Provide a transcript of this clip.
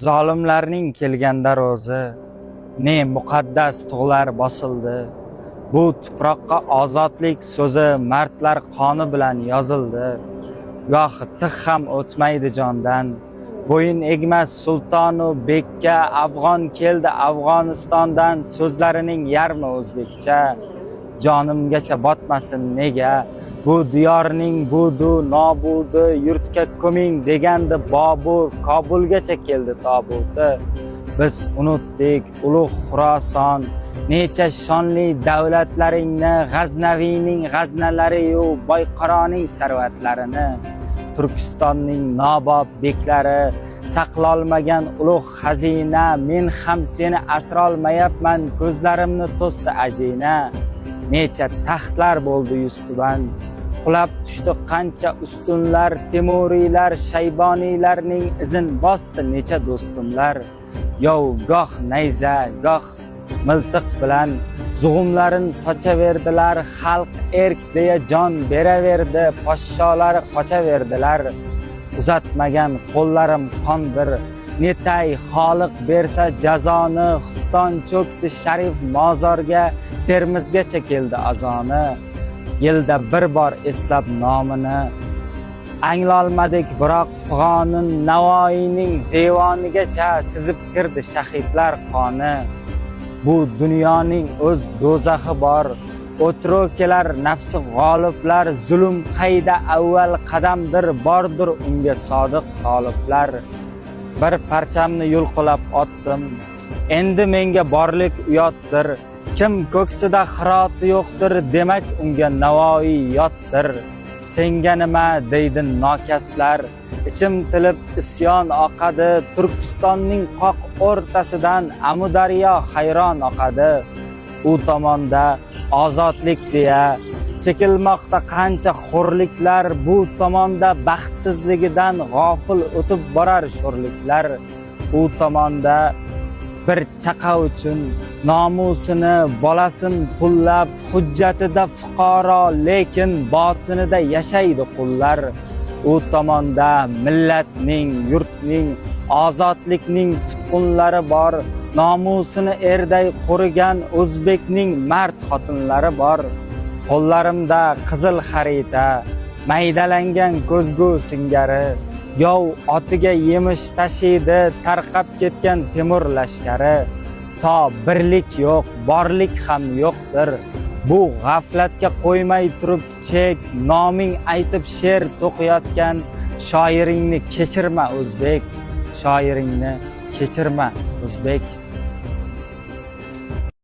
Zolimlarning kelganda ro'zi, ne muqaddas tug'lar bosildi. Bu tuproqqa ozodlik so'zi mardlar qoni bilan yozildi. Goh tig' ham o'tmaydi jondan. Bo'yin egmas sultonu bekka afg'on keldi Afg'onistondan, so'zlarining yarmi o'zbekcha. Jonimgacha botmasin nega, bu diyorning budu nobudi, yurtga ko'ming degandi Bobur, Kobulgacha keldi tobuti. Biz unutdik ulug' Xuroson, necha shonli davlatlaringni, G'aznaviyning g'aznalari-yu Boyqaroning sarvatlarini, Turkistonning nobob beklari, saqlolmagan ulug' xazina, men ham seni asrolmayapman, ko'zlarimni to'sdi ajina. Necha taxtlar bo'ldi yuztuban, qulab tushdi qancha ustunlar, Temuriylar, Shayboniylarning izin bosdi necha do'stumlar. Yov goh nayza, goh miltiq bilan zug'umlarin sochaverdilar, xalq erk deya jon beraverdi, poshsholari qochaverdilar. Uzatmagan qo'llarim qondir, netay Xoliq bersa jazoni, xufton cho'kdi sharif mozorga, Termizgacha keldi azoni. Yilda bir bor eslab nomini, anglolmadik biroq Fig'onin Navoiyning devonigacha sizib kirdi shahidlar qoni. Bu dunyoning o'z do'zaxi bor, o'tro kelar nafsi g'oliblar, zulm qayda avval qadamdir, bordir unga sodiq toliblar. Bir parchamni yulqilab otdim, endi menga borlik uyotdir. Kim ko'ksida xiroti yo'qdir, demak unga Navoiy yotdir. Senga nima deydi nokaslar, ichim tilib isyon oqadi, Turkistonning qoq o'rtasidan Amudaryo hayron oqadi. U tomonda ozodlik deya chekilmoqda qancha xo'rliklar, bu tomonda baxtsizligidan g'ofil o'tib borar sho'rliklar. U tomonda bir chaqa uchun nomusini, bolasin pullab, hujjatida fuqaro, lekin botinida yashaydi qullar. U tomonda millatning, yurtning, ozodlikning tutqunlari bor, nomusini erday qo'rigan o'zbekning mard xotinlari bor. Qo'llarimda qizil xarita, maydalangan ko'zgu singari, yov otiga yemish tashiydi, tarqab ketgan Temur lashkari. To birlik yo'q, borlik ham yo'qdir. Bu g'aflatga qo'ymay turib chek, noming aytib she'r to'qiyotgan shoiringni kechirma o'zbek, shoiringni kechirma o'zbek.